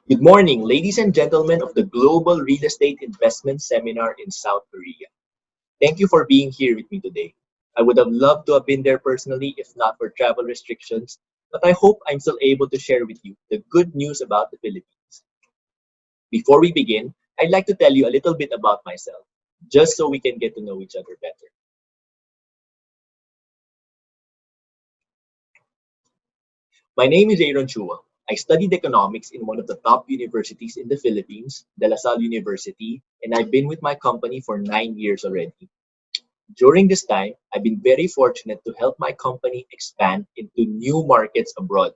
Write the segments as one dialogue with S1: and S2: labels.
S1: Good morning, ladies and gentlemen of the Global Real Estate Investment Seminar in South Korea. Thank you for being here with me today. I would have loved to have been there personally if not for travel restrictions, but I hope I'm still able to share with you the good news about the Philippines. Before we begin, I'd like to tell you a little bit about myself, just so we can get to know each other better. My name is Aaron Chua. I studied economics in one of the top universities in the Philippines, De La Salle University, and I've been with my company for 9 years already. During this time, I've been very fortunate to help my company expand into new markets abroad.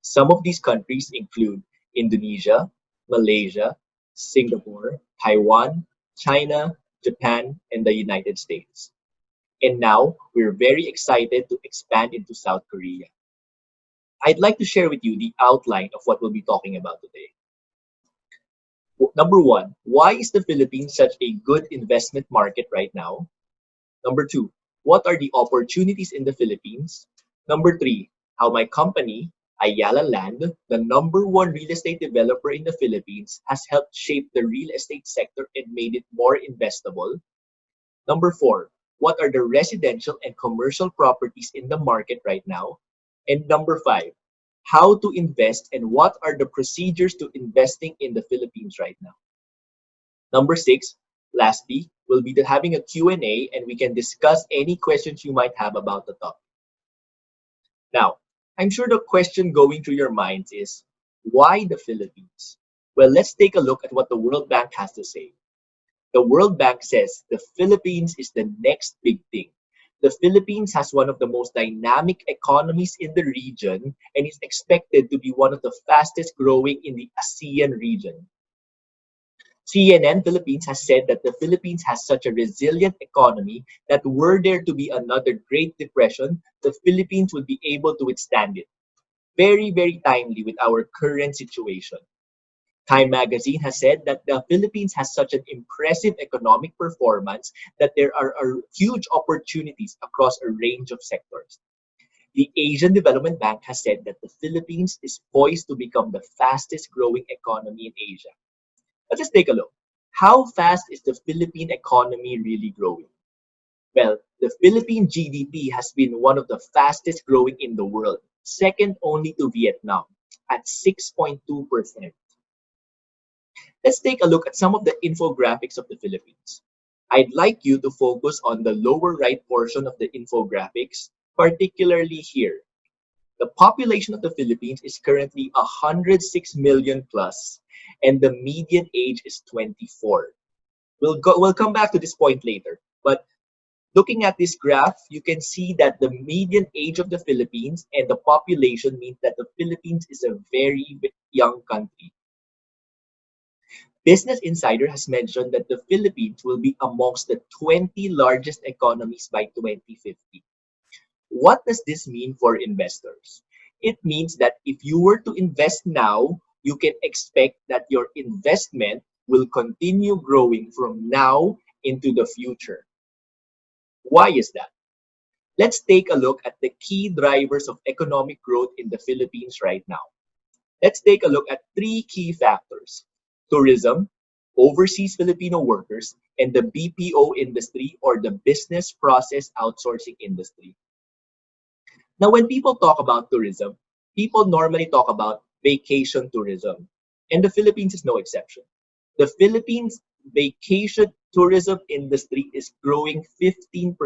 S1: Some of these countries include Indonesia, Malaysia, Singapore, Taiwan, China, Japan, and the United States. And now we're very excited to expand into South Korea. I'd like to share with you the outline of what we'll be talking about today. Number one, why is the Philippines such a good investment market right now? Number two, what are the opportunities in the Philippines? Number three, how my company, Ayala Land, the number one real estate developer in the Philippines, has helped shape the real estate sector and made it more investable. Number four, what are the residential and commercial properties in the market right now? And number five, how to invest and what are the procedures to investing in the Philippines right now? Number six, lastly, we'll be having a Q&A and we can discuss any questions you might have about the topic. Now, I'm sure the question going through your minds is, why the Philippines? Well, let's take a look at what the World Bank has to say. The World Bank says the Philippines is the next big thing. The Philippines has one of the most dynamic economies in the region and is expected to be one of the fastest growing in the ASEAN region. CNN Philippines has said that the Philippines has such a resilient economy that were there to be another Great Depression, the Philippines would be able to withstand it. Very, very timely with our current situation. Time magazine has said that the Philippines has such an impressive economic performance that there are huge opportunities across a range of sectors. The Asian Development Bank has said that the Philippines is poised to become the fastest growing economy in Asia. Let's just take a look. How fast is the Philippine economy really growing? Well, the Philippine GDP has been one of the fastest growing in the world, second only to Vietnam at 6.2%. Let's take a look at some of the infographics of the Philippines. I'd like you to focus on the lower right portion of the infographics, particularly here. The population of the Philippines is currently 106 million plus, and the median age is 24. We'll come back to this point later, but looking at this graph, you can see that the median age of the Philippines and the population means that the Philippines is a very young country. Business Insider has mentioned that the Philippines will be amongst the 20 largest economies by 2050. What does this mean for investors? It means that if you were to invest now, you can expect that your investment will continue growing from now into the future. Why is that? Let's take a look at the key drivers of economic growth in the Philippines right now. Let's take a look at three key factors: tourism, overseas Filipino workers, and the BPO industry, or the business process outsourcing industry. Now, when people talk about tourism, people normally talk about vacation tourism, and the Philippines is no exception. The Philippines vacation tourism industry is growing 15%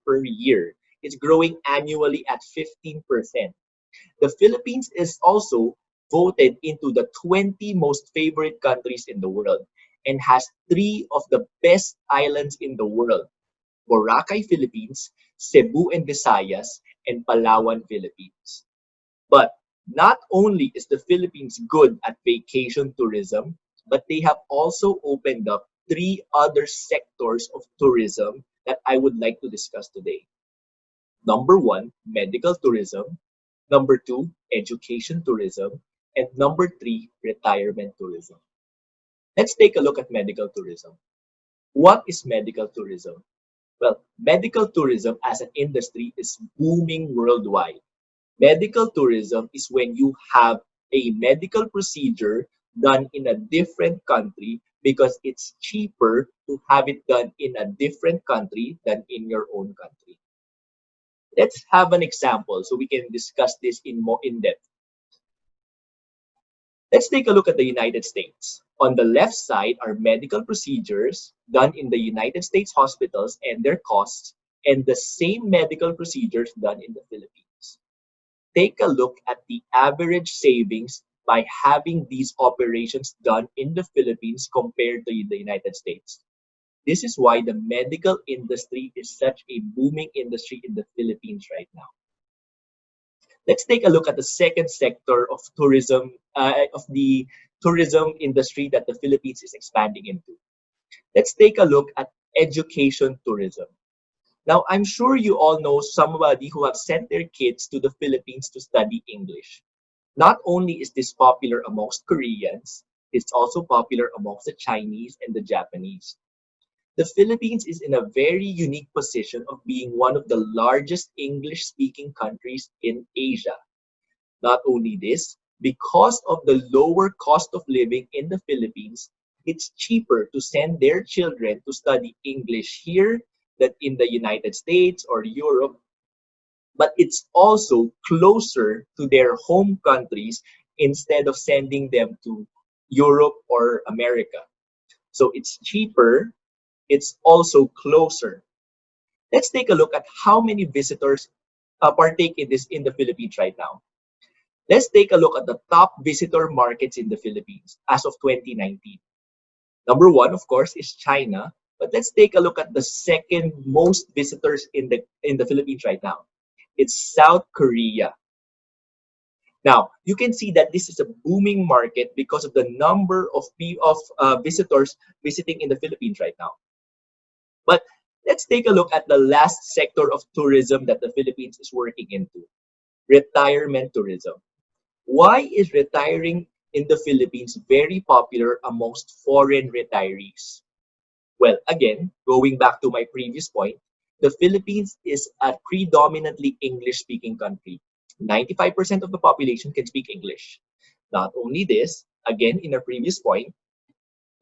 S1: per year. It's growing annually at 15%. The Philippines is also voted into the 20 most favorite countries in the world and has three of the best islands in the world: Boracay, Philippines, Cebu and Visayas, and Palawan, Philippines. But not only is the Philippines good at vacation tourism, but they have also opened up three other sectors of tourism that I would like to discuss today. Number one, medical tourism. Number two, education tourism. And number three, retirement tourism. Let's take a look at medical tourism. What is medical tourism? Well, medical tourism as an industry is booming worldwide. Medical tourism is when you have a medical procedure done in a different country because it's cheaper to have it done in a different country than in your own country. Let's have an example so we can discuss this in more in depth. Let's take a look at the United States. On the left side are medical procedures done in the United States hospitals and their costs, and the same medical procedures done in the Philippines. Take a look at the average savings by having these operations done in the Philippines compared to the United States. This is why the medical industry is such a booming industry in the Philippines right now. Let's take a look at the second sector of tourism, of the tourism industry that the Philippines is expanding into. Let's take a look at education tourism. Now, I'm sure you all know somebody who have sent their kids to the Philippines to study English. Not only is this popular amongst Koreans, it's also popular amongst the Chinese and the Japanese. The Philippines is in a very unique position of being one of the largest English-speaking countries in Asia. Not only this, because of the lower cost of living in the Philippines, it's cheaper to send their children to study English here than in the United States or Europe, but it's also closer to their home countries instead of sending them to Europe or America. So it's cheaper, it's also closer. Let's take a look at how many visitors partake in this in the Philippines right now. Let's take a look at the top visitor markets in the Philippines as of 2019. Number one, of course, is China, but let's take a look at the second most visitors in the Philippines right now. It's South Korea. Now, you can see that this is a booming market because of the number of visitors visiting in the Philippines right now. But let's take a look at the last sector of tourism that the Philippines is working into, retirement tourism. Why is retiring in the Philippines very popular amongst foreign retirees? Well, again, going back to my previous point, the Philippines is a predominantly English-speaking country. 95% of the population can speak English. Not only this, again, in our previous point,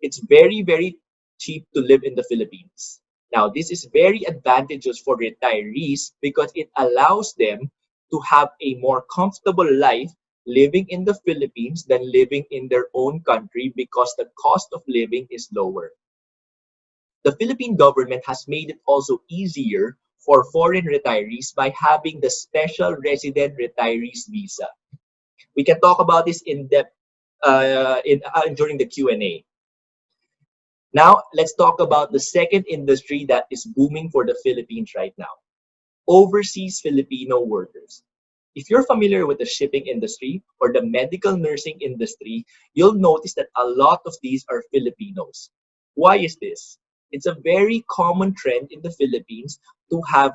S1: it's very, very cheap to live in the Philippines. Now, this is very advantageous for retirees because it allows them to have a more comfortable life living in the Philippines than living in their own country because the cost of living is lower. The Philippine government has made it also easier for foreign retirees by having the special resident retirees visa. We can talk about this in depth during the Q&A. Now, let's talk about the second industry that is booming for the Philippines right now. Overseas Filipino workers. If you're familiar with the shipping industry or the medical nursing industry, you'll notice that a lot of these are Filipinos. Why is this? It's a very common trend in the Philippines to have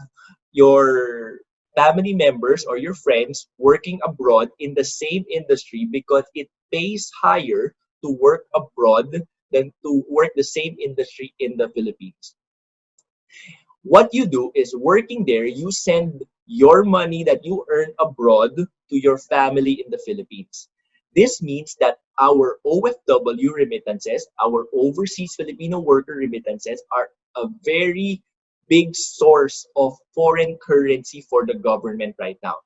S1: your family members or your friends working abroad in the same industry because it pays higher to work abroad than to work the same industry in the Philippines. What you do is working there, you send your money that you earn abroad to your family in the Philippines. This means that our OFW remittances, our overseas Filipino worker remittances, are a very big source of foreign currency for the government right now.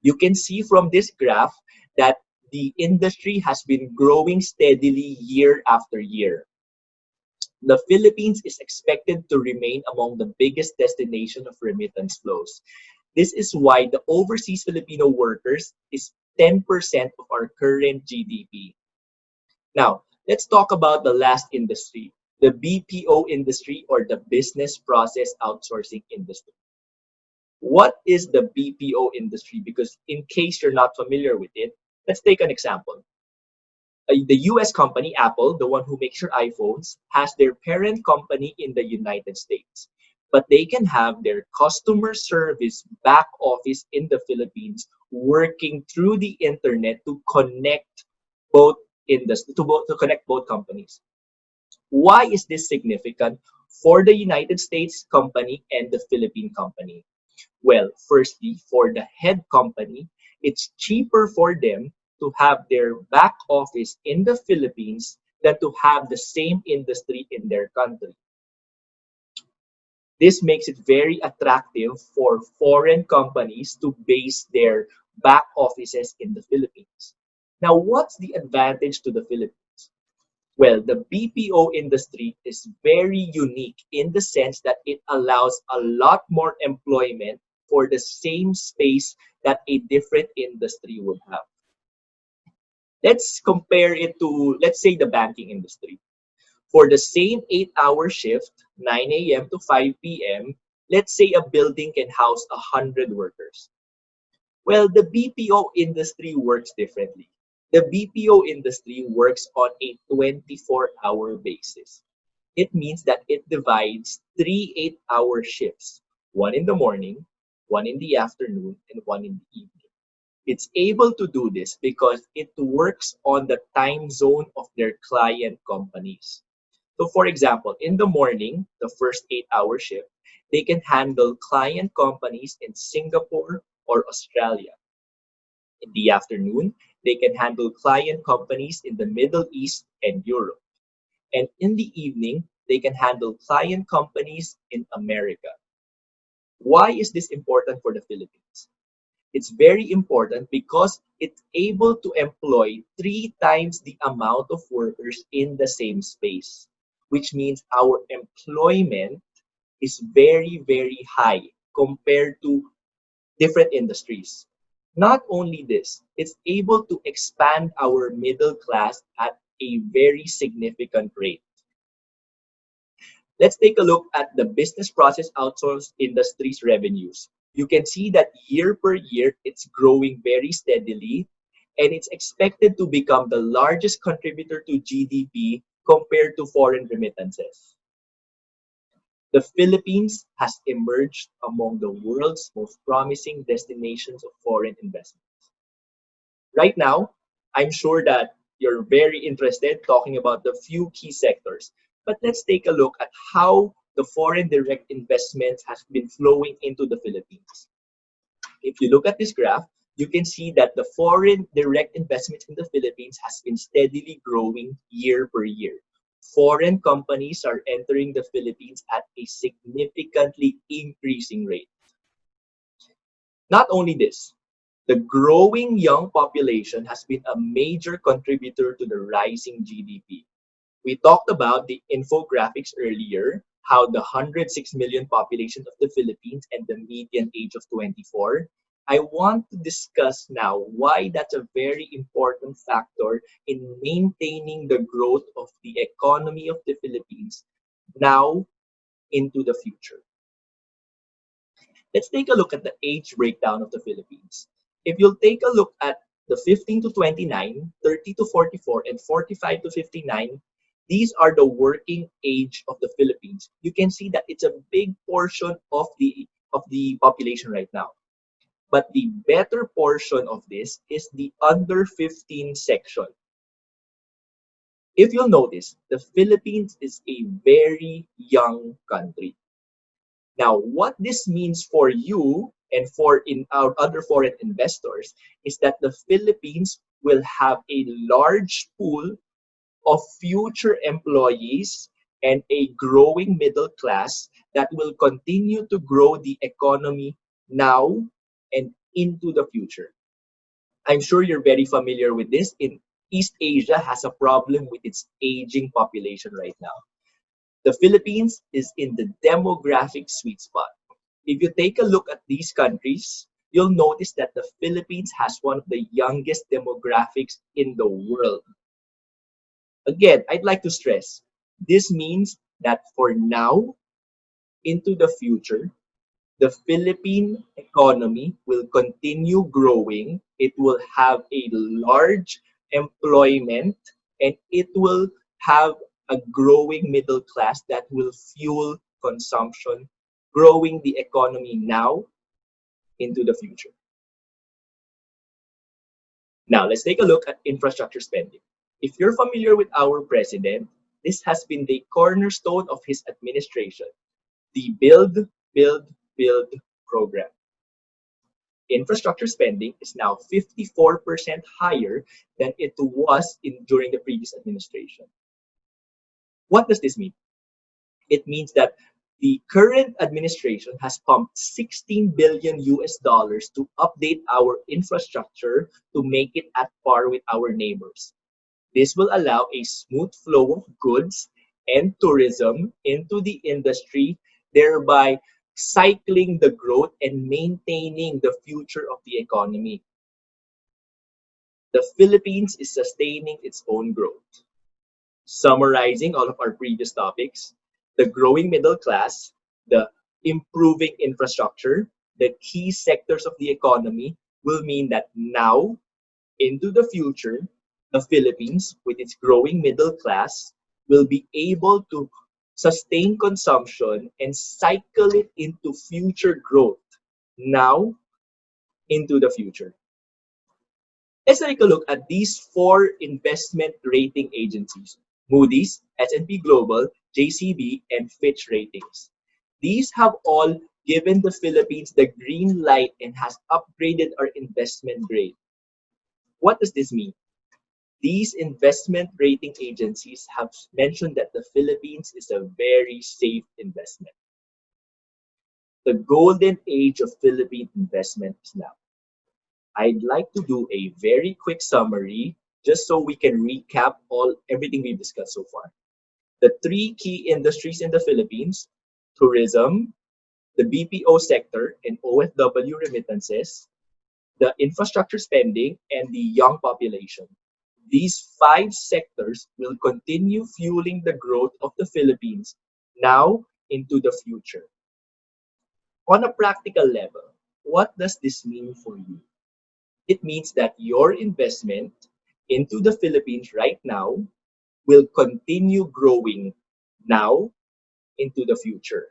S1: You can see from this graph that the industry has been growing steadily year after year. The Philippines is expected to remain among the biggest destination of remittance flows. This is why the overseas Filipino workers is 10% of our current GDP. Now, let's talk about the last industry, the BPO industry or the business process outsourcing industry. What is the BPO industry? Because in case you're not familiar with it, let's take an example. The US company, Apple, the one who makes your iPhones, has their parent company in the United States. But they can have their customer service back office in the Philippines working through the internet to connect both to connect both companies. Why is this significant for the United States company and the Philippine company? Well, firstly, for the head company, it's cheaper for them to have their back office in the Philippines than to have the same industry in their country. This makes it very attractive for foreign companies to base their back offices in the Philippines. Now, what's the advantage to the Philippines? Well, the BPO industry is very unique in the sense that it allows a lot more employment for the same space that a different industry would have. Let's compare it to, let's say, the banking industry. For the same 8-hour shift, 9 a.m. to 5 p.m., let's say a building can house 100 workers. Well, the BPO industry works differently. The BPO industry works on a 24-hour basis. It means that it divides three 8-hour shifts, one in the morning, one in the afternoon, and one in the evening. It's able to do this because it works on the time zone of their client companies. So, for example, in the morning, the first 8-hour shift, they can handle client companies in Singapore or Australia. In the afternoon, they can handle client companies in the Middle East and Europe. And in the evening, they can handle client companies in America. Why is this important for the Philippines? It's very important because it's able to employ 3 times the amount of workers in the same space, which means our employment is very, very high compared to different industries. Not only this, it's able to expand our middle class at a very significant rate. Let's take a look at the business process outsourced industry's revenues. You can see that year per year, it's growing very steadily, and it's expected to become the largest contributor to GDP compared to foreign remittances. The Philippines has emerged among the world's most promising destinations of foreign investment. Right now, I'm sure that you're very interested talking about the few key sectors. But let's take a look at how the foreign direct investments has been flowing into the Philippines. If you look at this graph, you can see that the foreign direct investments in the Philippines has been steadily growing year per year. Foreign companies are entering the Philippines at a significantly increasing rate. Not only this, the growing young population has been a major contributor to the rising GDP. We talked about the infographics earlier, how the 106 million population of the Philippines and the median age of 24. I want to discuss now why that's a very important factor in maintaining the growth of the economy of the Philippines now into the future. Let's take a look at the age breakdown of the Philippines. If you'll take a look at the 15 to 29, 30 to 44, and 45 to 59, these are the working age of the Philippines. You can see that it's a big portion of the population right now. But the better portion of this is the under 15 section. If you'll notice, the Philippines is a very young country. Now, what this means for you and for in our other foreign investors is that the Philippines will have a large pool of future employees and a growing middle class that will continue to grow the economy now and into the future. I'm sure you're very familiar with this. In East Asia has a problem with its aging population right now. The Philippines is in the demographic sweet spot. If you take a look at these countries, you'll notice that the Philippines has one of the youngest demographics in the world. Again, I'd like to stress, this means that for now, into the future, the Philippine economy will continue growing. It will have a large employment and it will have a growing middle class that will fuel consumption, growing the economy now into the future. Now, let's take a look at infrastructure spending. If you're familiar with our president, this has been the cornerstone of his administration, the Build, Build, Build program. Infrastructure spending is now 54% higher than it was during the previous administration. What does this mean? It means that the current administration has pumped 16 billion US dollars to update our infrastructure to make it at par with our neighbors. This will allow a smooth flow of goods and tourism into the industry, thereby cycling the growth and maintaining the future of the economy. The Philippines is sustaining its own growth. Summarizing all of our previous topics, the growing middle class, the improving infrastructure, the key sectors of the economy will mean that now into the future, the Philippines, with its growing middle class, will be able to sustain consumption and cycle it into future growth now into the future. Let's take a look at these four investment rating agencies: Moody's, S&P Global, JCB, and Fitch Ratings. These have all given the Philippines the green light and has upgraded our investment grade. What does this mean? These investment rating agencies have mentioned that the Philippines is a very safe investment. The golden age of Philippine investment is now. I'd like to do a very quick summary just so we can recap everything we've discussed so far. The three key industries in the Philippines: tourism, the BPO sector and OFW remittances, the infrastructure spending, and the young population. These five sectors will continue fueling the growth of the Philippines now into the future. On a practical level, what does this mean for you? It means that your investment into the Philippines right now will continue growing now into the future.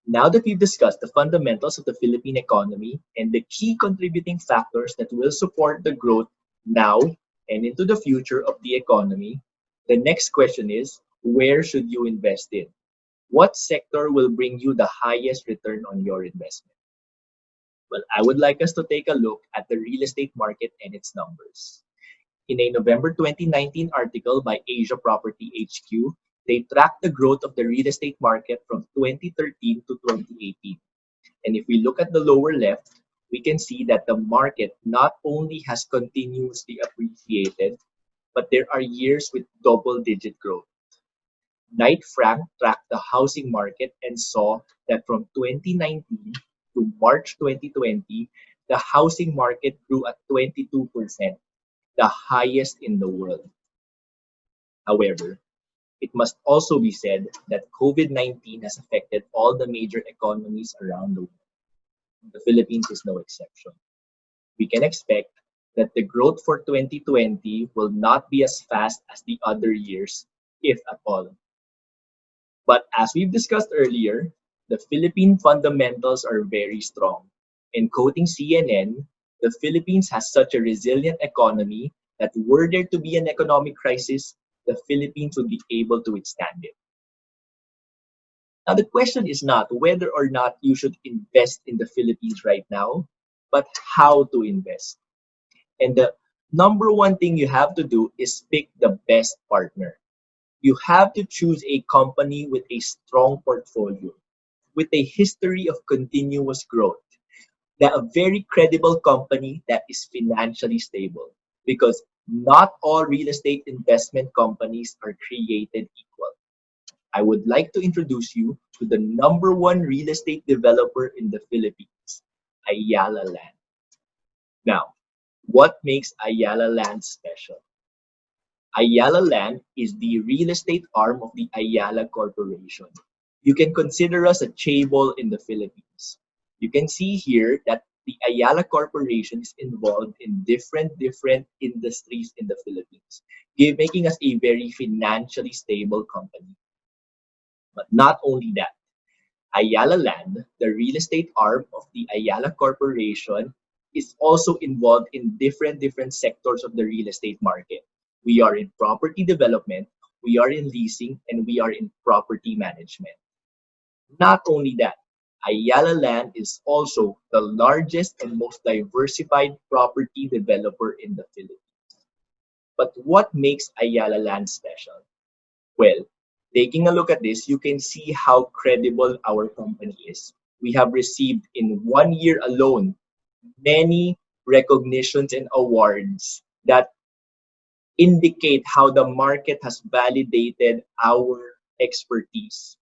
S1: Now that we've discussed the fundamentals of the Philippine economy and the key contributing factors that will support the growth now and into the future of the economy, the next question is, where should you invest in? What sector will bring you the highest return on your investment? Well, I would like us to take a look at the real estate market and its numbers. In a November 2019 article by Asia Property HQ, they tracked the growth of the real estate market from 2013 to 2018. And if we look at the lower left, we can see that the market not only has continuously appreciated, but there are years with double-digit growth. Knight Frank tracked the housing market and saw that from 2019 to March 2020, the housing market grew at 22%, the highest in the world. However, it must also be said that COVID-19 has affected all the major economies around the world. The Philippines is no exception. We can expect that the growth for 2020 will not be as fast as the other years, if at all. But as we've discussed earlier, the Philippine fundamentals are very strong. In quoting CNN, the Philippines has such a resilient economy that were there to be an economic crisis, the Philippines would be able to withstand it. Now, the question is not whether or not you should invest in the Philippines right now, but how to invest. And the number one thing you have to do is pick the best partner. You have to choose a company with a strong portfolio, with a history of continuous growth, a very credible company that is financially stable, because not all real estate investment companies are created equal. I would like to introduce you to the number one real estate developer in the Philippines, Ayala Land. Now, what makes Ayala Land special? Ayala Land is the real estate arm of the Ayala Corporation. You can consider us a chaebol in the Philippines. You can see here that the Ayala Corporation is involved in different industries in the Philippines, making us a very financially stable company. But not only that, Ayala Land, the real estate arm of the Ayala Corporation, is also involved in different sectors of the real estate market. We are in property development, we are in leasing, and we are in property management. Not only that, Ayala Land is also the largest and most diversified property developer in the Philippines. But what makes Ayala Land special? Well, taking a look at this, you can see how credible our company is. We have received in 1 year alone many recognitions and awards that indicate how the market has validated our expertise.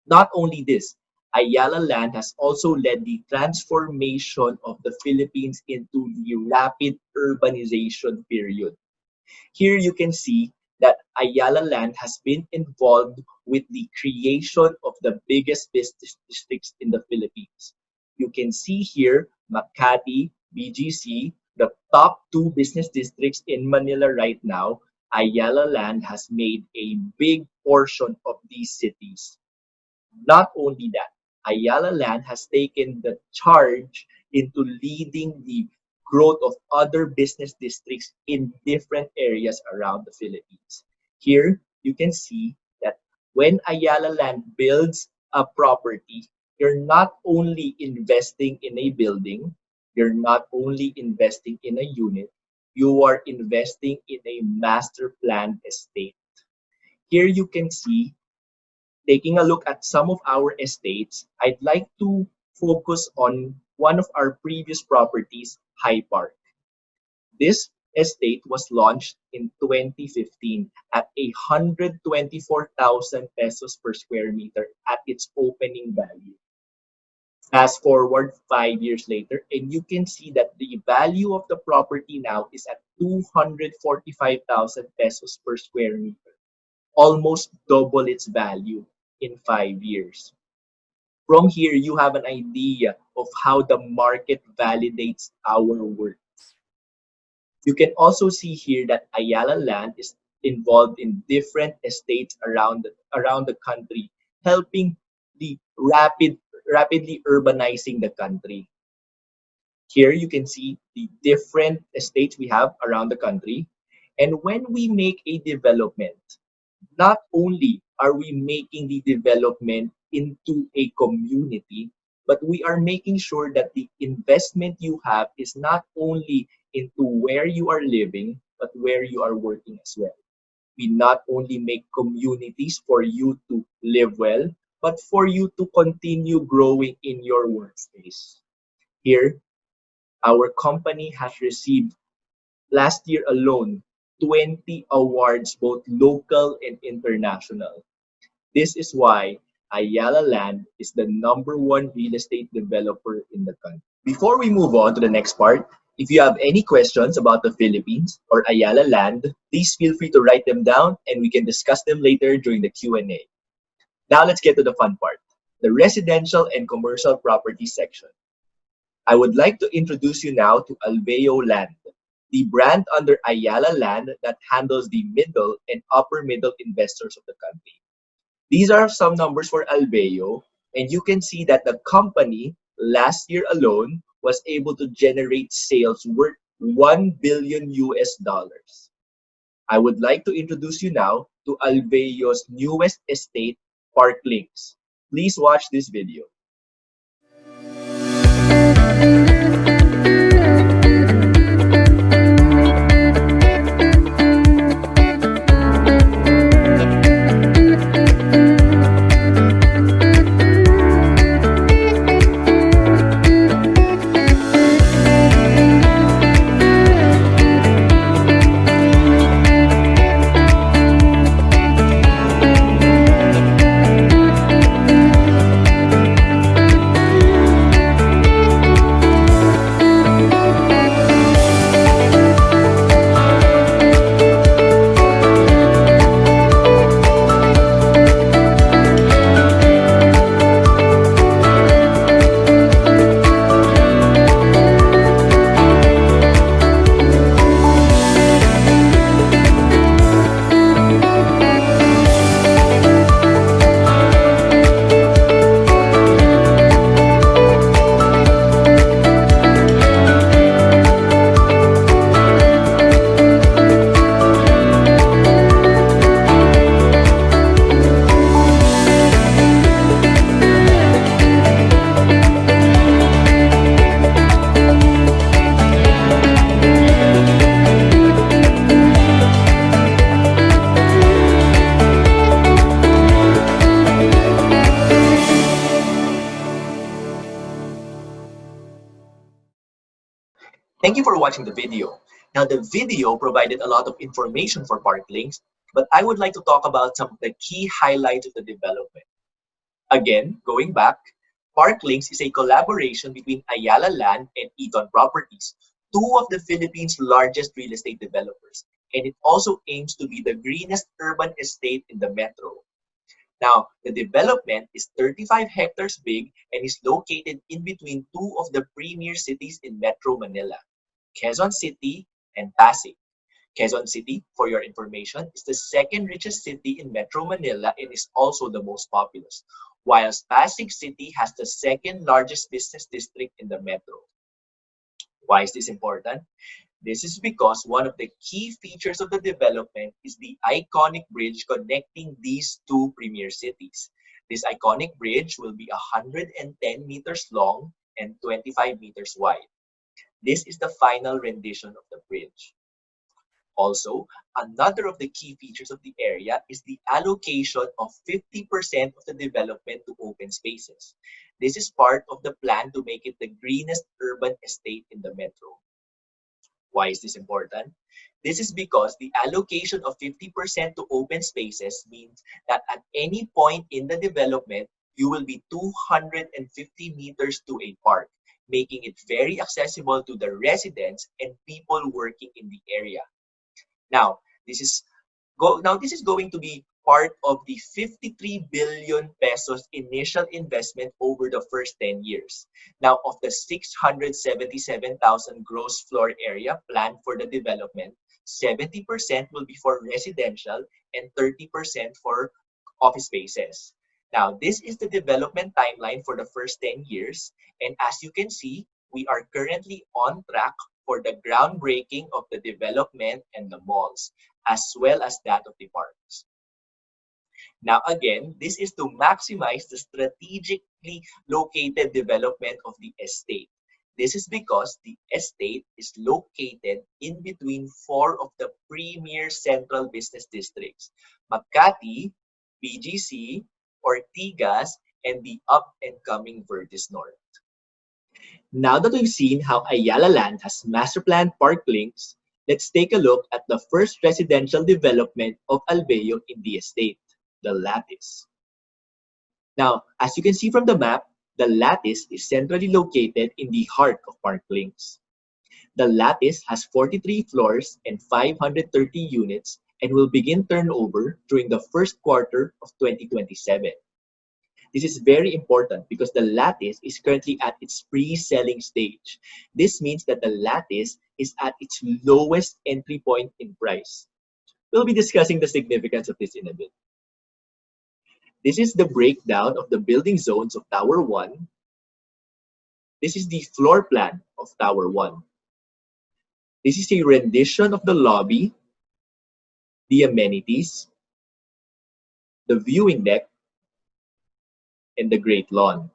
S1: Not only this, Ayala Land has also led the transformation of the Philippines into the rapid urbanization period. Here you can see that Ayala Land has been involved with the creation of the biggest business districts in the Philippines. You can see here Makati, BGC, the top two business districts in Manila right now. Ayala Land has made a big portion of these cities. Not only that, Ayala Land has taken the charge into leading the growth of other business districts in different areas around the Philippines. Here, you can see that when Ayala Land builds a property, you're not only investing in a building, you're not only investing in a unit, you are investing in a master planned estate. Here you can see, taking a look at some of our estates, I'd like to focus on one of our previous properties, High Park. This estate was launched in 2015 at 124,000 pesos per square meter at its opening value. Fast forward 5 years later, and you can see that the value of the property now is at 245,000 pesos per square meter, almost double its value in 5 years. From here, you have an idea of how the market validates our work. You can also see here that Ayala Land is involved in different estates around the country, helping the rapidly urbanizing the country. Here you can see the different estates we have around the country. And when we make a development, not only are we making the development into a community, but we are making sure that the investment you have is not only into where you are living, but where you are working as well. We not only make communities for you to live well, but for you to continue growing in your workspace. Here, our company has received last year alone 20 awards, both local and international. This is why Ayala Land is the #1 real estate developer in the country. Before we move on to the next part, if you have any questions about the Philippines or Ayala Land, please feel free to write them down and we can discuss them later during the Q&A. Now let's get to the fun part, the residential and commercial property section. I would like to introduce you now to Alveo Land, the brand under Ayala Land that handles the middle and upper middle investors of the country. These are some numbers for Alveo, and you can see that the company last year alone was able to generate sales worth $1 billion. I would like to introduce you now to Alveo's newest estate, Park Links. Please watch this video. Thank you for watching the video. Now, the video provided a lot of information for park links, but I would like to talk about some of the key highlights of the development. Again, going back, Park Links is a collaboration between Ayala Land and Eton Properties, two of the Philippines' largest real estate developers, and it also aims to be the greenest urban estate in the metro. Now, the development is 35 hectares big and is located in between two of the premier cities in Metro Manila, Quezon City and Pasig. Quezon City, for your information, is the second richest city in Metro Manila and is also the most populous, whilst Pasig City has the second largest business district in the metro. Why is this important? This is because one of the key features of the development is the iconic bridge connecting these two premier cities. This iconic bridge will be 110 meters long and 25 meters wide. This is the final rendition of the bridge. Also, another of the key features of the area is the allocation of 50% of the development to open spaces. This is part of the plan to make it the greenest urban estate in the metro. Why is this important? This is because the allocation of 50% to open spaces means that at any point in the development, you will be 250 meters to a park, making it very accessible to the residents and people working in the area. Now, this is going to be part of the 53 billion pesos initial investment over the first 10 years. Now, of the 677,000 gross floor area planned for the development, 70% will be for residential and 30% for office spaces. Now, this is the development timeline for the first 10 years. And as you can see, we are currently on track for the groundbreaking of the development and the malls, as well as that of the parks. Now again, this is to maximize the strategically located development of the estate. This is because the estate is located in between four of the premier central business districts, Makati, BGC, Ortigas, and the up-and-coming Vertis North. Now that we've seen how Ayala Land has master planned park links, let's take a look at the first residential development of Albeo in the estate, the Lattice. Now, as you can see from the map, the Lattice is centrally located in the heart of park links. The Lattice has 43 floors and 530 units and will begin turnover during the first quarter of 2027. This is very important because the Lattice is currently at its pre-selling stage. This means that the Lattice is at its lowest entry point in price. We'll be discussing the significance of this in a bit. This is the breakdown of the building zones of Tower 1. This is the floor plan of Tower 1. This is a rendition of the lobby, the amenities, the viewing deck, and the Great Lawn.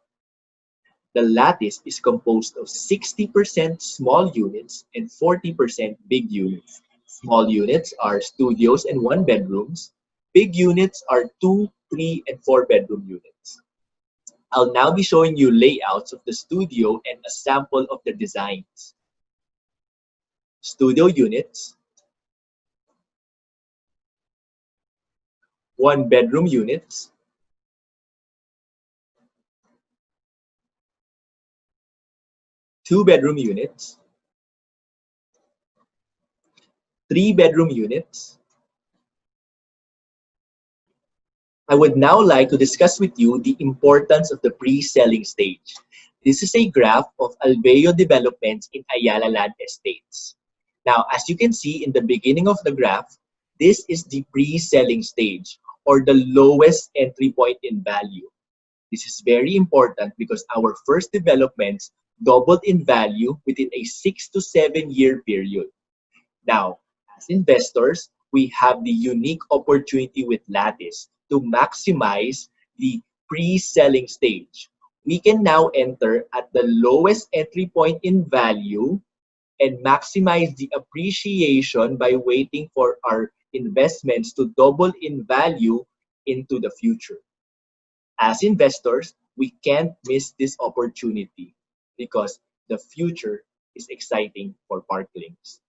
S1: The Lattice is composed of 60% small units and 40% big units. Small units are studios and one-bedrooms. Big units are 2, 3, and 4-bedroom units. I'll now be showing you layouts of the studio and a sample of the designs. Studio units, one-bedroom units, two-bedroom units, three-bedroom units. I would now like to discuss with you the importance of the pre-selling stage. This is a graph of Albeo developments in Ayala Land Estates. Now, as you can see in the beginning of the graph, this is the pre-selling stage or the lowest entry point in value. This is very important because our first developments doubled in value within a 6 to 7 year period. Now, as investors, we have the unique opportunity with Lattice to maximize the pre-selling stage. We can now enter at the lowest entry point in value and maximize the appreciation by waiting for our investments to double in value into the future. As investors, we can't miss this opportunity because the future is exciting for Parklinks.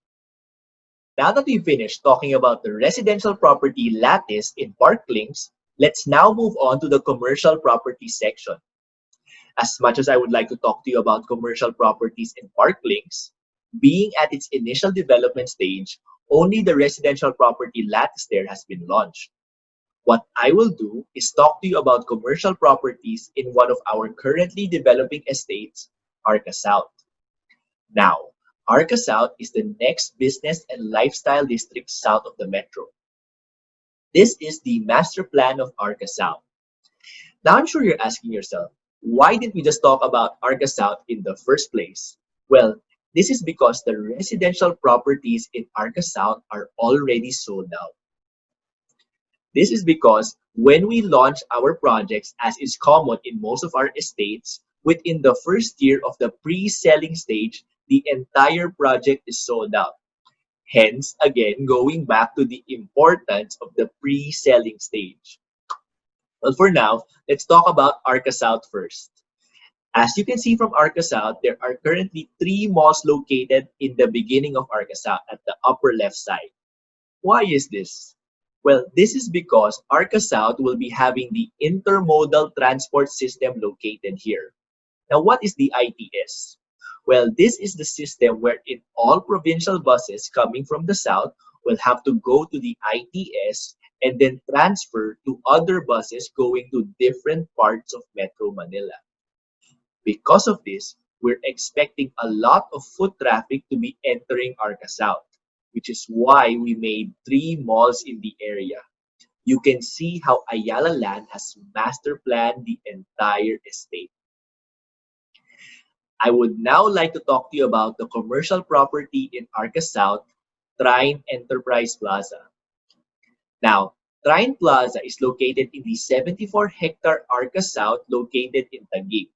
S1: Now that we've finished talking about the residential property lattice in Parklinks, let's now move on to the commercial property section. As much as I would like to talk to you about commercial properties in Parklinks, being at its initial development stage, only the residential property lattice there has been launched. What I will do is talk to you about commercial properties in one of our currently developing estates, Arca South. Now, Arca South is the next business and lifestyle district south of the metro. This is the master plan of Arca South. Now, I'm sure you're asking yourself, why didn't we just talk about Arca South in the first place? Well, this is because the residential properties in Arca South are already sold out. This is because when we launch our projects, as is common in most of our estates, within the first year of the pre-selling stage, the entire project is sold out. Hence, again, going back to the importance of the pre-selling stage. Well, for now, let's talk about Arca South first. As you can see from Arca South, there are currently 3 malls located in the beginning of Arca South at the upper left side. Why is this? Well, this is because Arca South will be having the intermodal transport system located here. Now, what is the ITS? Well, this is the system wherein all provincial buses coming from the south will have to go to the ITS and then transfer to other buses going to different parts of Metro Manila. Because of this, we're expecting a lot of foot traffic to be entering Arca South, which is why we made 3 malls in the area. You can see how Ayala Land has master planned the entire estate. I would now like to talk to you about the commercial property in Arca South, Trine Enterprise Plaza. Now, Trine Plaza is located in the 74-hectare Arca South located in Taguig.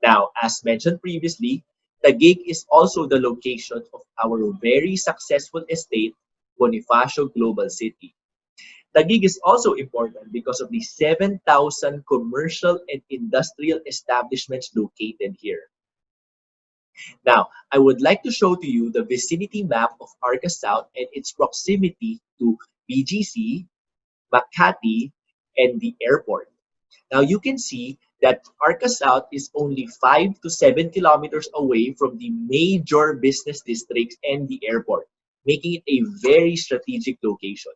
S1: Now, as mentioned previously, Taguig is also the location of our very successful estate, Bonifacio Global City. Taguig is also important because of the 7,000 commercial and industrial establishments located here. Now, I would like to show to you the vicinity map of Arca South and its proximity to BGC, Makati, and the airport. Now, you can see that Arca South is only 5 to 7 kilometers away from the major business districts and the airport, making it a very strategic location.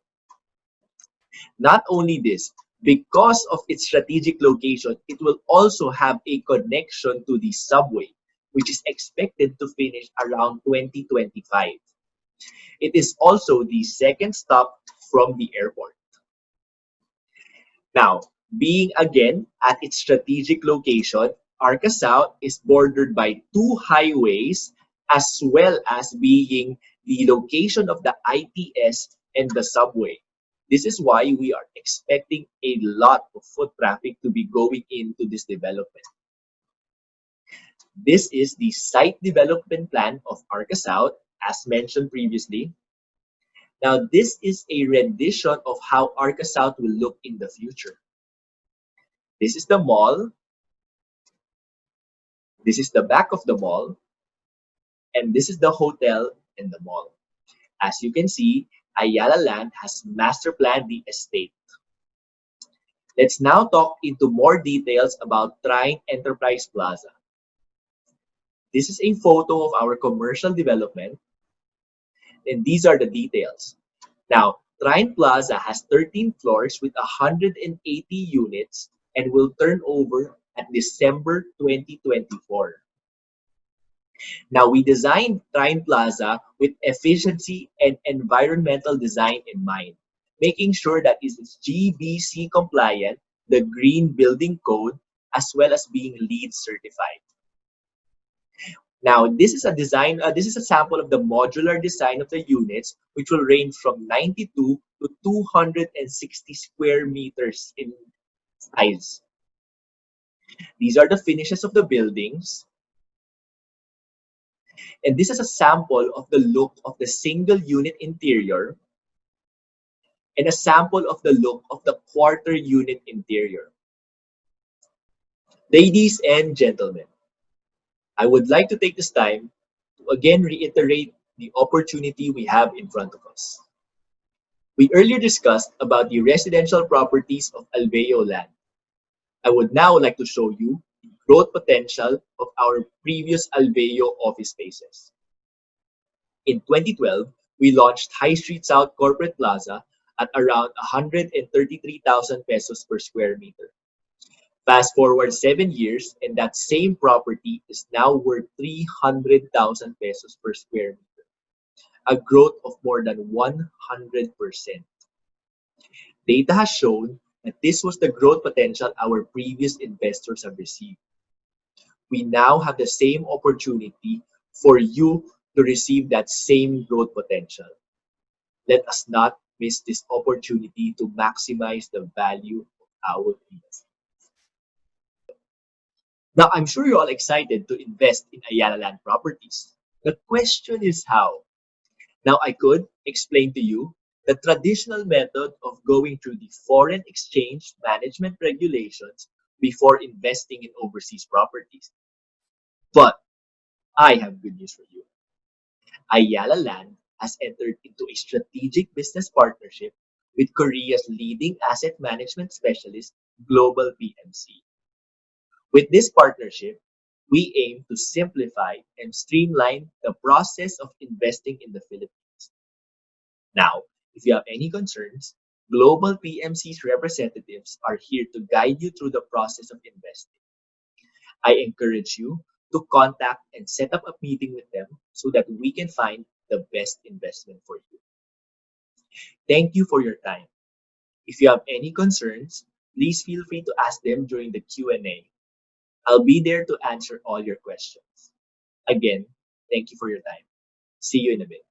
S1: Not only this, because of its strategic location, it will also have a connection to the subway, which is expected to finish around 2025. It is also the second stop from the airport. Now, being again at its strategic location, Arca South is bordered by 2 highways as well as being the location of the ITS and the subway. This is why we are expecting a lot of foot traffic to be going into this development. This is the site development plan of Arca South, as mentioned previously. Now, this is a rendition of how Arca South will look in the future. This is the mall. This is the back of the mall. And this is the hotel and the mall. As you can see, Ayala Land has master planned the estate. Let's now talk into more details about Trine Enterprise Plaza. This is a photo of our commercial development, and these are the details. Now, Trine Plaza has 13 floors with 180 units and will turn over at December 2024. Now, we designed Trine Plaza with efficiency and environmental design in mind, making sure that it is GBC compliant, the Green Building Code, as well as being LEED certified. Now, this is a sample of the modular design of the units, which will range from 92 to 260 square meters in size. These are the finishes of the buildings. And this is a sample of the look of the single unit interior and a sample of the look of the quarter unit interior. Ladies and gentlemen, I would like to take this time again reiterate the opportunity we have in front of us. We earlier discussed about the residential properties of Alveo land. I would now like to show you the growth potential of our previous Alveo office spaces. In 2012, we launched High Street South Corporate Plaza at around 133,000 pesos per square meter. Fast forward 7 years, and that same property is now worth 300,000 pesos per square meter, a growth of more than 100%. Data has shown that this was the growth potential our previous investors have received. We now have the same opportunity for you to receive that same growth potential. Let us not miss this opportunity to maximize the value of our investment. Now, I'm sure you're all excited to invest in Ayala Land properties. The question is how? Now, I could explain to you the traditional method of going through the foreign exchange management regulations before investing in overseas properties. But I have good news for you. Ayala Land has entered into a strategic business partnership with Korea's leading asset management specialist, Global PMC. With this partnership, we aim to simplify and streamline the process of investing in the Philippines. Now, if you have any concerns, Global PMC's representatives are here to guide you through the process of investing. I encourage you to contact and set up a meeting with them so that we can find the best investment for you. Thank you for your time. If you have any concerns, please feel free to ask them during the Q&A. I'll be there to answer all your questions. Again, thank you for your time. See you in a bit.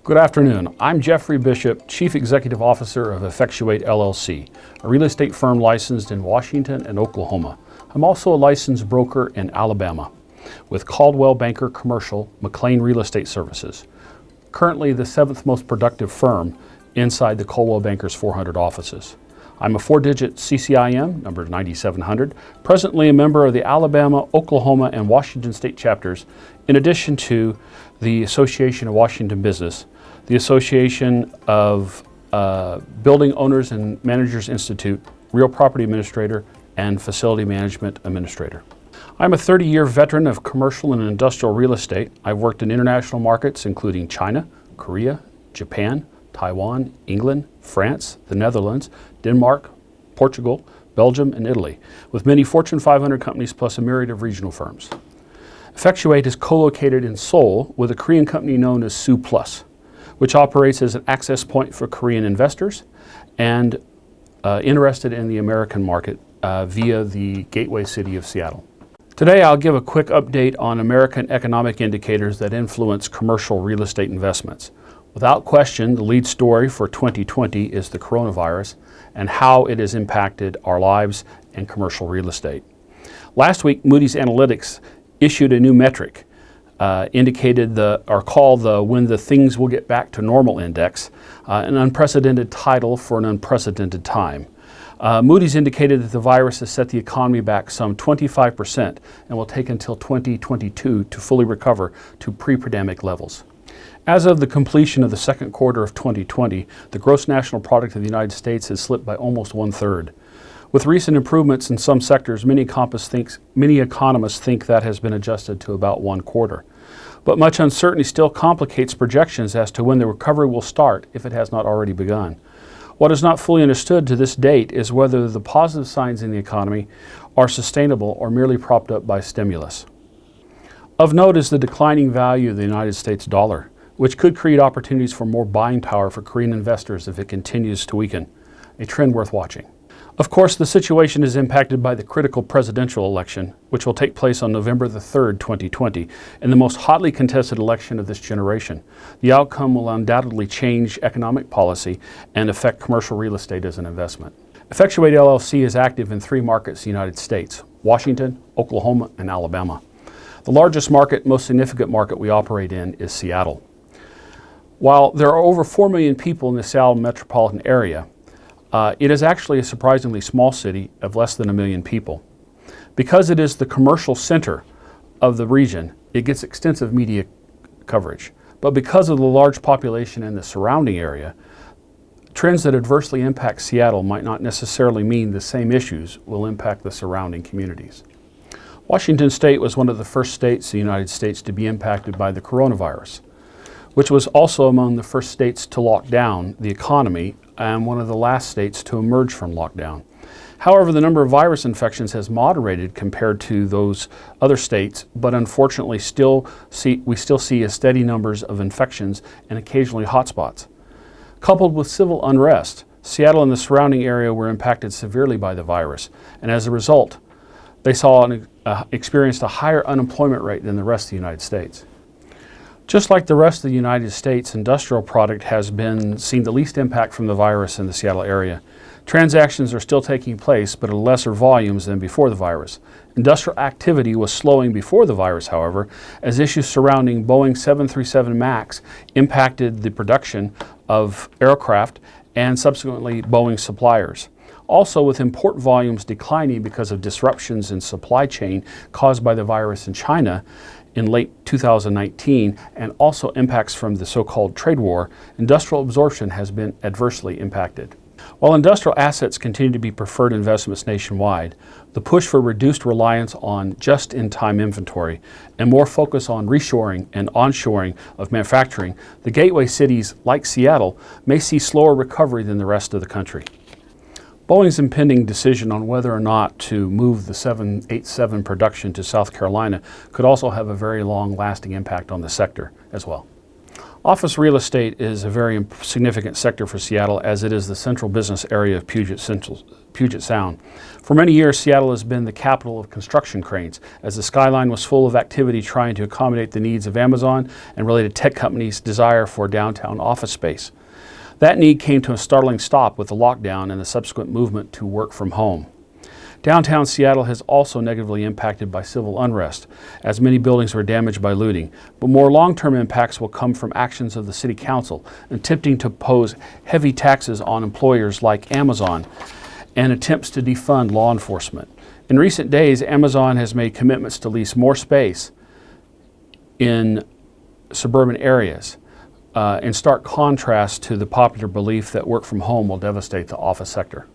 S2: Good afternoon. I'm Jeffrey Bishop, Chief Executive Officer of Effectuate LLC, a real estate firm licensed in Washington and Oklahoma. I'm also a licensed broker in Alabama with Caldwell Banker Commercial McLean Real Estate Services, currently the 7th most productive firm inside the Caldwell Banker's 400 offices. I'm a 4-digit CCIM, number 9700, presently a member of the Alabama, Oklahoma, and Washington state chapters, in addition to the Association of Washington Business, the Association of Building Owners and Managers Institute, Real Property Administrator, and Facility Management Administrator. I'm a 30-year veteran of commercial and industrial real estate. I've worked in international markets including China, Korea, Japan, Taiwan, England, France, the Netherlands, Denmark, Portugal, Belgium, and Italy, with many Fortune 500 companies plus a myriad of regional firms. Effectuate is co-located in Seoul with a Korean company known as Su Plus, which operates as an access point for Korean investors and interested in the American market via the gateway city of Seattle. Today I'll give a quick update on American economic indicators that influence commercial real estate investments. Without question, the lead story for 2020 is the coronavirus and how it has impacted our lives and commercial real estate. Last week, Moody's Analytics issued a new metric, indicated called the When the Things Will Get Back to Normal Index, an unprecedented title for an unprecedented time. Moody's indicated that the virus has set the economy back some 25% and will take until 2022 to fully recover to pre-pandemic levels. As of the completion of the second quarter of 2020, the gross national product of the United States has slipped by almost 1/3. With recent improvements in some sectors, many economists think that has been adjusted to about 1/4. But much uncertainty still complicates projections as to when the recovery will start if it has not already begun. What is not fully understood to this date is whether the positive signs in the economy are sustainable or merely propped up by stimulus. Of note is the declining value of the United States dollar, which could create opportunities for more buying power for Korean investors if it continues to weaken, a trend worth watching. Of course, the situation is impacted by the critical presidential election, which will take place on November the 3rd, 2020, and the most hotly contested election of this generation. The outcome will undoubtedly change economic policy and affect commercial real estate as an investment. Effectuate LLC is active in 3 markets in the United States: Washington, Oklahoma, and Alabama. The largest market, most significant market we operate in is Seattle. While there are over 4 million people in the Seattle metropolitan area, it is actually a surprisingly small city of less than 1 million people. Because it is the commercial center of the region, it gets extensive media coverage. But because of the large population in the surrounding area, trends that adversely impact Seattle might not necessarily mean the same issues will impact the surrounding communities. Washington State was one of the first states in the United States to be impacted by the coronavirus, which was also among the first states to lock down the economy and one of the last states to emerge from lockdown. However, the number of virus infections has moderated compared to those other states, but unfortunately we still see a steady numbers of infections and occasionally hotspots. Coupled with civil unrest, Seattle and the surrounding area were impacted severely by the virus, and as a result, they experienced a higher unemployment rate than the rest of the United States. Just like the rest of the United States, industrial product has seen the least impact from the virus in the Seattle area. Transactions are still taking place, but at lesser volumes than before the virus. Industrial activity was slowing before the virus, however, as issues surrounding Boeing 737 MAX impacted the production of aircraft and subsequently Boeing suppliers. Also, with import volumes declining because of disruptions in supply chain caused by the virus in China in late 2019, and also impacts from the so-called trade war, industrial absorption has been adversely impacted. While industrial assets continue to be preferred investments nationwide, the push for reduced reliance on just-in-time inventory and more focus on reshoring and onshoring of manufacturing, the gateway cities like Seattle may see slower recovery than the rest of the country. Boeing's impending decision on whether or not to move the 787 production to South Carolina could also have a very long-lasting impact on the sector as well. Office real estate is a very significant sector for Seattle, as it is the central business area of Puget Sound. For many years, Seattle has been the capital of construction cranes, as the skyline was full of activity trying to accommodate the needs of Amazon and related tech companies' desire for downtown office space. That need came to a startling stop with the lockdown and the subsequent movement to work from home. Downtown Seattle has also negatively impacted by civil unrest, as many buildings were damaged by looting, but more long-term impacts will come from actions of the City Council attempting to impose heavy taxes on employers like Amazon and attempts to defund law enforcement. In recent days, Amazon has made commitments to lease more space in suburban areas, in stark contrast to the popular belief that work from home will devastate the office sector.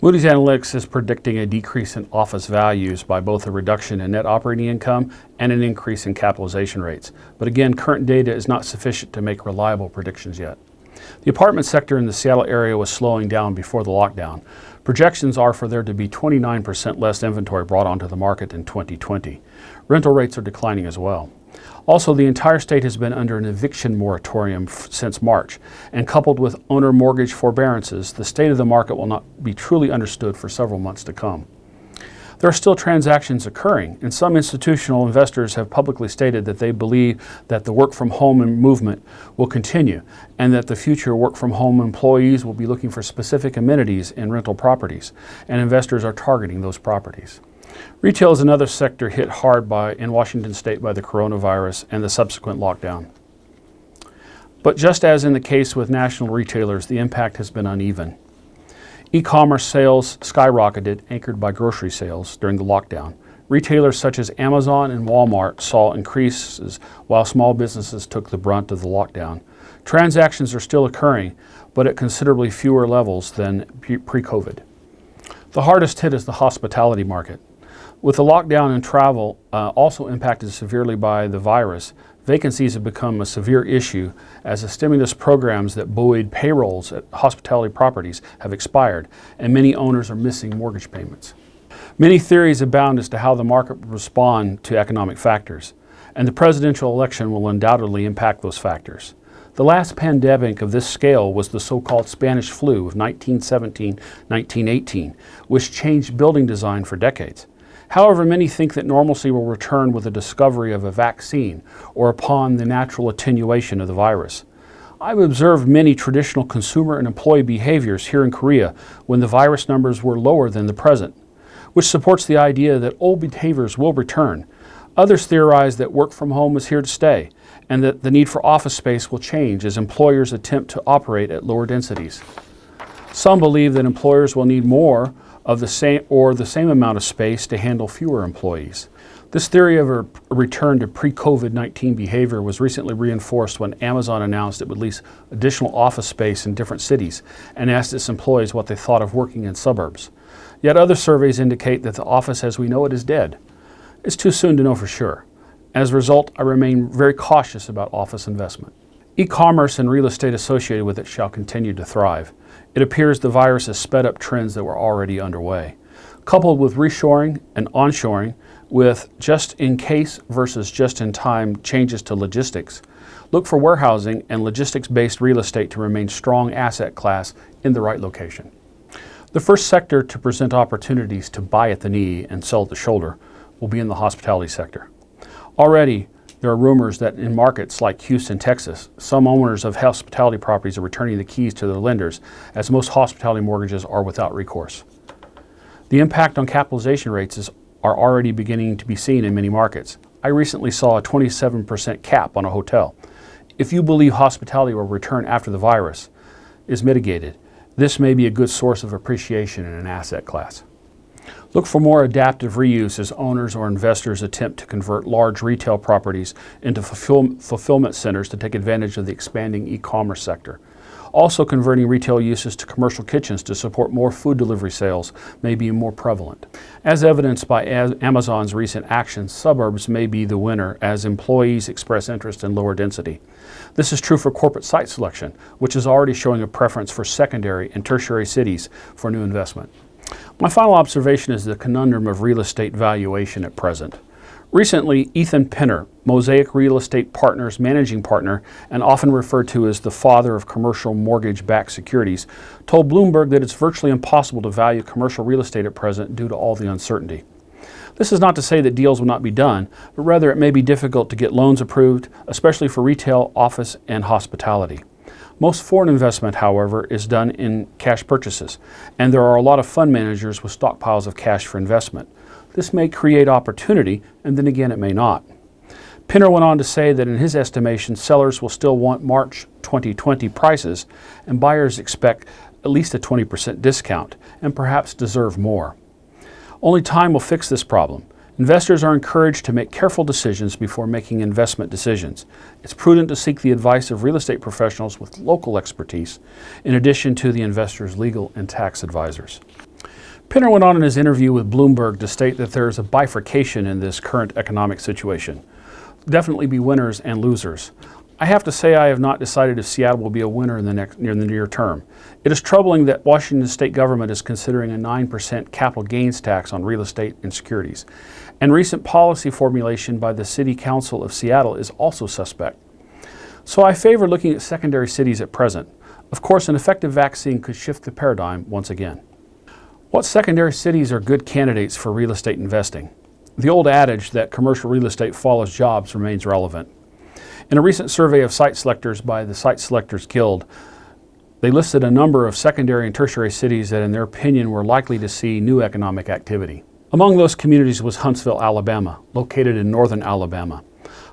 S2: Moody's Analytics is predicting a decrease in office values by both a reduction in net operating income and an increase in capitalization rates. But again, current data is not sufficient to make reliable predictions yet. The apartment sector in the Seattle area was slowing down before the lockdown. Projections are for there to be 29% less inventory brought onto the market in 2020. Rental rates are declining as well. Also, the entire state has been under an eviction moratorium since March, and coupled with owner mortgage forbearances, the state of the market will not be truly understood for several months to come. There are still transactions occurring, and some institutional investors have publicly stated that they believe that the work from home movement will continue, and that the future work from home employees will be looking for specific amenities in rental properties, and investors are targeting those properties. Retail is another sector hit hard in Washington State by the coronavirus and the subsequent lockdown. But just as in the case with national retailers, the impact has been uneven. E-commerce sales skyrocketed, anchored by grocery sales during the lockdown. Retailers such as Amazon and Walmart saw increases, while small businesses took the brunt of the lockdown. Transactions are still occurring, but at considerably fewer levels than pre-COVID. The hardest hit is the hospitality market. With the lockdown and travel also impacted severely by the virus, vacancies have become a severe issue as the stimulus programs that buoyed payrolls at hospitality properties have expired, and many owners are missing mortgage payments. Many theories abound as to how the market will respond to economic factors, and the presidential election will undoubtedly impact those factors. The last pandemic of this scale was the so-called Spanish flu of 1917-1918, which changed building design for decades. However, many think that normalcy will return with the discovery of a vaccine or upon the natural attenuation of the virus. I've observed many traditional consumer and employee behaviors here in Korea when the virus numbers were lower than the present, which supports the idea that old behaviors will return. Others theorize that work from home is here to stay, and that the need for office space will change as employers attempt to operate at lower densities. Some believe that employers will need more of the same amount of space to handle fewer employees. This theory of a return to pre-COVID-19 behavior was recently reinforced when Amazon announced it would lease additional office space in different cities and asked its employees what they thought of working in suburbs. Yet other surveys indicate that the office as we know it is dead. It's too soon to know for sure. As a result, I remain very cautious about office investment. E-commerce and real estate associated with it shall continue to thrive. It appears the virus has sped up trends that were already underway. Coupled with reshoring and onshoring, with just-in-case versus just-in-time changes to logistics, look for warehousing and logistics-based real estate to remain strong asset class in the right location. The first sector to present opportunities to buy at the knee and sell at the shoulder will be in the hospitality sector. Already, there are rumors that in markets like Houston, Texas, some owners of hospitality properties are returning the keys to their lenders, as most hospitality mortgages are without recourse. The impact on capitalization rates are already beginning to be seen in many markets. I recently saw a 27% cap on a hotel. If you believe hospitality will return after the virus is mitigated, this may be a good source of appreciation in an asset class. Look for more adaptive reuse as owners or investors attempt to convert large retail properties into fulfillment centers to take advantage of the expanding e-commerce sector. Also, converting retail uses to commercial kitchens to support more food delivery sales may be more prevalent. As evidenced by Amazon's recent actions, suburbs may be the winner as employees express interest in lower density. This is true for corporate site selection, which is already showing a preference for secondary and tertiary cities for new investment. My final observation is the conundrum of real estate valuation at present. Recently, Ethan Pinner, Mosaic Real Estate Partners managing partner and often referred to as the father of commercial mortgage-backed securities, told Bloomberg that it's virtually impossible to value commercial real estate at present due to all the uncertainty. This is not to say that deals will not be done, but rather it may be difficult to get loans approved, especially for retail, office, and hospitality. Most foreign investment, however, is done in cash purchases, and there are a lot of fund managers with stockpiles of cash for investment. This may create opportunity, and then again it may not. Pinner went on to say that in his estimation, sellers will still want March 2020 prices, and buyers expect at least a 20% discount, and perhaps deserve more. Only time will fix this problem. Investors are encouraged to make careful decisions before making investment decisions. It's prudent to seek the advice of real estate professionals with local expertise, in addition to the investor's legal and tax advisors. Pinner went on in his interview with Bloomberg to state that there is a bifurcation in this current economic situation. Definitely be winners and losers. I have to say I have not decided if Seattle will be a winner in the near term. It is troubling that Washington state government is considering a 9% capital gains tax on real estate and securities. And recent policy formulation by the City Council of Seattle is also suspect. So I favor looking at secondary cities at present. Of course, an effective vaccine could shift the paradigm once again. What secondary cities are good candidates for real estate investing? The old adage that commercial real estate follows jobs remains relevant. In a recent survey of site selectors by the Site Selectors Guild, they listed a number of secondary and tertiary cities that in their opinion were likely to see new economic activity. Among those communities was Huntsville, Alabama, located in northern Alabama.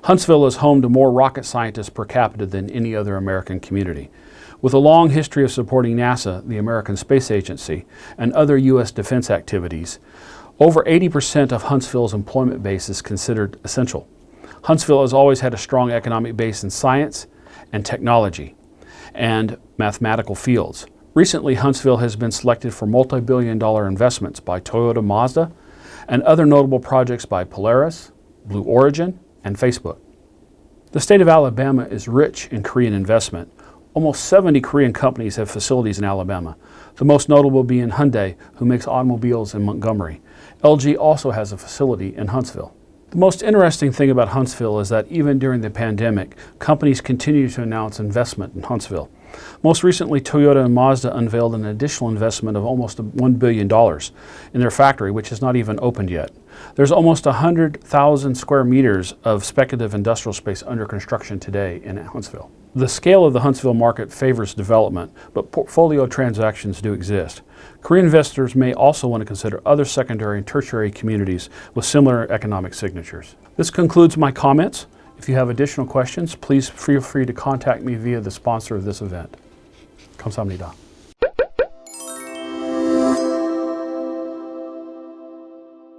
S2: Huntsville is home to more rocket scientists per capita than any other American community. With a long history of supporting NASA, the American Space Agency, and other U.S. defense activities, over 80% of Huntsville's employment base is considered essential. Huntsville has always had a strong economic base in science and technology and mathematical fields. Recently, Huntsville has been selected for multi-billion-dollar investments by Toyota Mazda and other notable projects by Polaris, Blue Origin, and Facebook. The state of Alabama is rich in Korean investment. Almost 70 Korean companies have facilities in Alabama, the most notable being Hyundai, who makes automobiles in Montgomery. LG also has a facility in Huntsville. The most interesting thing about Huntsville is that even during the pandemic, companies continue to announce investment in Huntsville. Most recently, Toyota and Mazda unveiled an additional investment of almost $1 billion in their factory, which is not even opened yet. There's almost 100,000 square meters of speculative industrial space under construction today in Huntsville. The scale of the Huntsville market favors development, but portfolio transactions do exist. Korean investors may also want to consider other secondary and tertiary communities with similar economic signatures. This concludes my comments. If you have additional questions, please feel free to contact me via the sponsor of this event. 감사합니다.